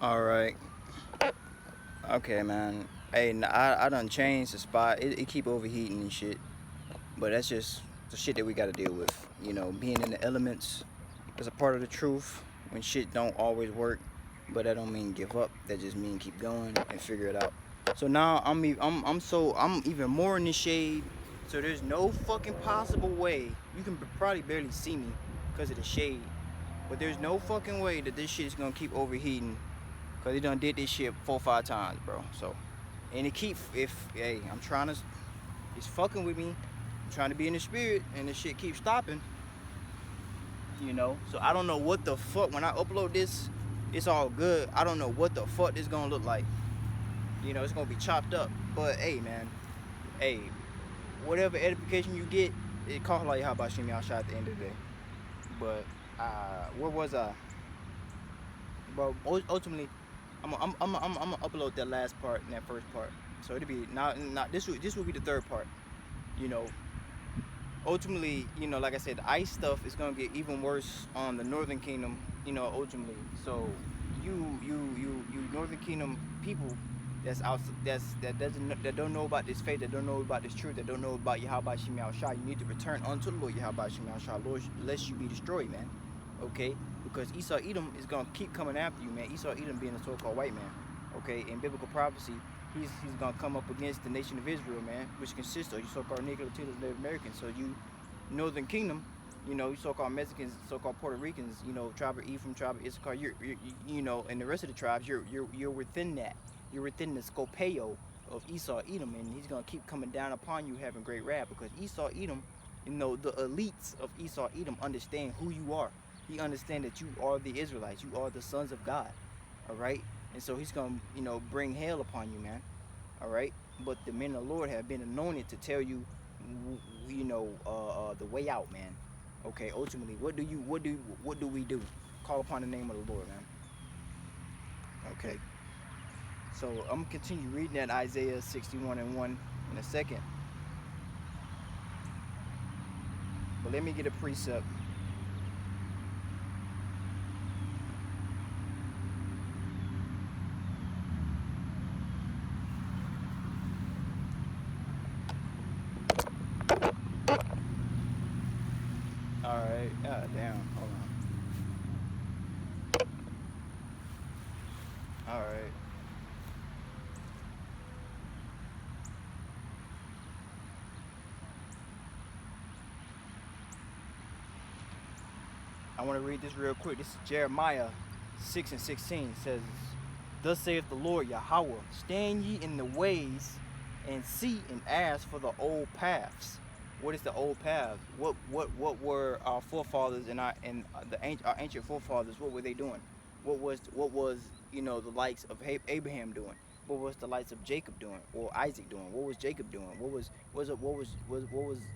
All right. Okay, man. Hey, I done changed the spot. It keep overheating and shit. But that's just the shit that we got to deal with. Being in the elements is a part of the truth. When shit don't always work, but that don't mean give up. That just mean keep going and figure it out. So now I'm even more in the shade. So there's no fucking possible way you can probably barely see me because of the shade. But there's no fucking way that this shit is gonna keep overheating because he done did this shit 4 or 5 times, bro. So, and it keep if hey, I'm trying to, it's fucking with me. I'm trying to be in the spirit, and this shit keeps stopping. So I don't know what the fuck when I upload this. It's all good. I don't know what the fuck this gonna look like. It's gonna be chopped up. But hey, man, hey, whatever edification you get, it costs like how about Shimmy shot at the end of the day. But where was I? But ultimately, I'm gonna upload that last part and that first part. So it'll be not this will be the third part. You know, ultimately, like I said, the ice stuff is gonna get even worse on the Northern Kingdom. Ultimately. So you Northern Kingdom people that's out that don't know about this faith, that don't know about this truth, that don't know about Yahweh Shemel Shah, you need to return unto the Lord Yahweh Shemel Shah, Lord, lest you be destroyed, man. Okay? Because Esau Edom is gonna keep coming after you, man. Esau Edom being a so-called white man. Okay, in biblical prophecy, he's gonna come up against the nation of Israel, man, which consists of you so-called Negro, Latinos, Native Americans. So you Northern Kingdom, you so-called Mexicans, so-called Puerto Ricans, tribe of Ephraim, tribe of Issachar, and the rest of the tribes, you're within that. You're within the scopeo of Esau Edom, and he's gonna keep coming down upon you, having great wrath, because Esau Edom, the elites of Esau Edom understand who you are. He understands that you are the Israelites, you are the sons of God, all right. And so he's gonna, bring hell upon you, man, all right. But the men of the Lord have been anointed to tell you, the way out, man. Okay, ultimately, what do we do? Call upon the name of the Lord, man. Okay. So I'm gonna continue reading that Isaiah 61:1 in a second. But let me get a precept. Alright, damn, hold on. Alright. I want to read this real quick. This is Jeremiah 6:16. It says, "Thus saith the Lord Yahweh, stand ye in the ways and see and ask for the old paths." What is the old paths? What were our forefathers and our ancient forefathers? What were they doing? What was the likes of Abraham doing? What was the likes of Jacob doing or Isaac doing? What was Jacob doing? What was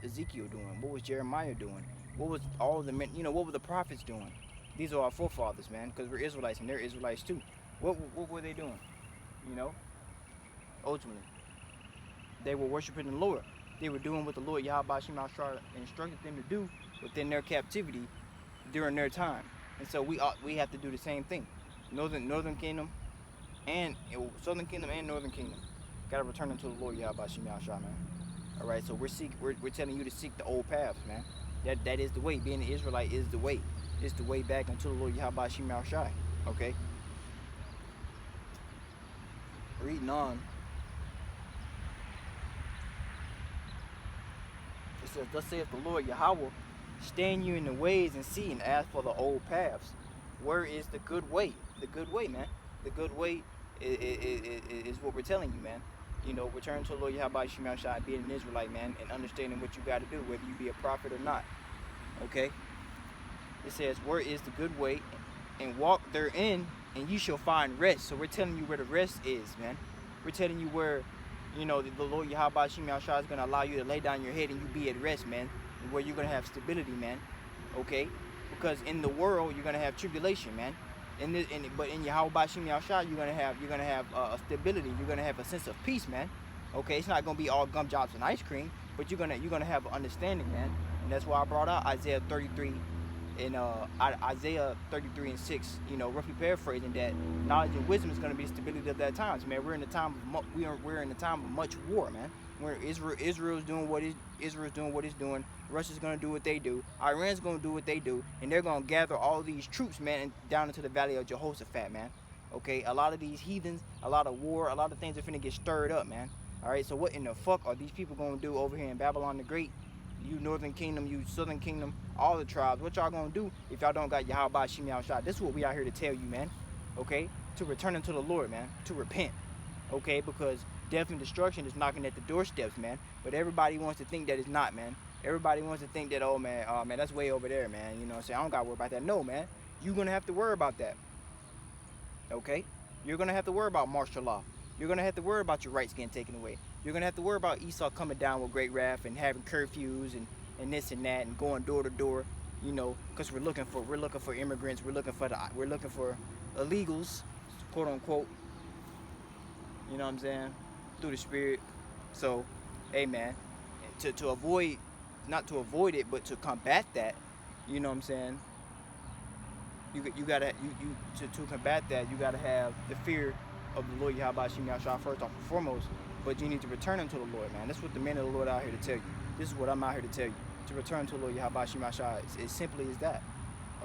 Ezekiel doing? What was Jeremiah doing? What was all the men? What were the prophets doing? These are our forefathers, man, because we're Israelites and they're Israelites too. What were they doing? You know, ultimately, they were worshiping the Lord. They were doing what the Lord Yahweh Shema instructed them to do within their captivity during their time. And so we have to do the same thing. Northern Kingdom and Southern Kingdom and Northern Kingdom gotta return unto the Lord Yahweh Shema Shah, man. All right, so we're telling you to seek the old paths, man. That is the way. Being an Israelite is the way. It's the way back unto the Lord Yahweh Shema Shai. Okay. Reading on. It says, "Thus saith the Lord Yahweh, stand you in the ways and see and ask for the old paths. Where is the good way? The good way, man. The good way is what we're telling you, man. Return to the Lord Yahweh Shema Shai, being an Israelite, man, and understanding what you got to do, whether you be a prophet or not. Okay. It says, where is the good way, and walk therein, and you shall find rest." So we're telling you where the rest is, man. We're telling you where, the Lord Yahweh Shema Shah is going to allow you to lay down your head and you be at rest, man. Where you're going to have stability, man. Okay? Because in the world, you're going to have tribulation, man. But in Yahweh Shema Shah, you're going to have a stability. You're going to have a sense of peace, man. Okay? It's not going to be all gumdrops and ice cream, but you're going to have an understanding, man. And that's why I brought out Isaiah 33 in Isaiah 33:6, you know, roughly paraphrasing, that knowledge and wisdom is going to be the stability of that times, man. We're in the time of we're in the time of much war, man. Where Israel's doing what it's doing. Russia's going to do what they do. Iran's going to do what they do, and they're going to gather all these troops, man, down into the valley of Jehoshaphat, man. Okay, a lot of these heathens, a lot of war, a lot of things are finna get stirred up, man. All right, so what in the fuck are these people going to do over here in Babylon the Great? You Northern Kingdom, you Southern Kingdom, all the tribes, what y'all gonna do if y'all don't got Yahweh Shem Yahushua? This is what we out here to tell you, man. Okay? To return unto the Lord, man. To repent. Okay? Because death and destruction is knocking at the doorsteps, man. But everybody wants to think that it's not, man. Everybody wants to think that, oh man, that's way over there, man. You know what I'm saying? I don't gotta worry about that. No, man. You're gonna have to worry about that. Okay? You're gonna have to worry about martial law. You're gonna have to worry about your rights getting taken away. You're gonna have to worry about Esau coming down with great wrath and having curfews and this and that and going door to door, you know, because we're looking for immigrants, we're looking for illegals, quote unquote. You know what I'm saying? Through the spirit. So, hey man, to avoid, not to avoid it, but to combat that, you know what I'm saying? You gotta to combat that, you gotta have the fear of the Lord Yahweh Shem Yahushua first off and foremost, but you need to return unto the Lord, man. That's what the men of the Lord are out here to tell you. This is what I'm out here to tell you. To return to the Lord Yahweh Shem Yahushua. It's as simply as that.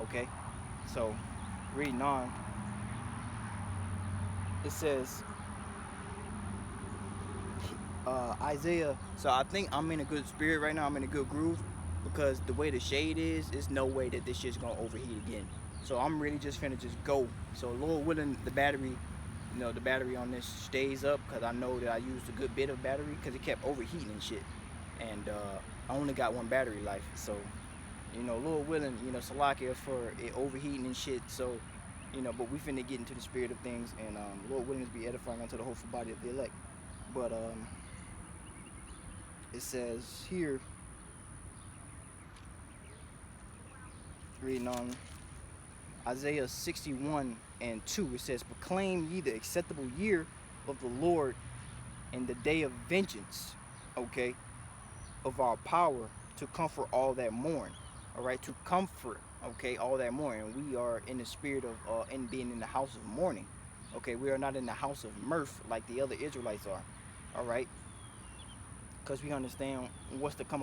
Okay? So, reading on, it says, Isaiah, so I think I'm in a good spirit right now. I'm in a good groove, because the way the shade is, there's no way that this shit's gonna overheat again. So I'm really just finna just go. So Lord willing, the battery, you know, the battery on this stays up, because I know that I used a good bit of battery, because it kept overheating and shit. And I only got one battery life, so, you know, Lord willing, you know, Salakia for it overheating and shit. So, you know, but we finna get into the spirit of things, and Lord willing to be edifying unto the hopeful body of the elect. But it says here, reading on Isaiah 61:2, it says, proclaim ye the acceptable year of the Lord and the day of vengeance, okay, of our power, to comfort all that mourn. All right, to comfort, okay, all that mourn. And we are in the spirit of in being in the house of mourning. Okay, we are not in the house of mirth like the other Israelites are. All right, because we understand what's to come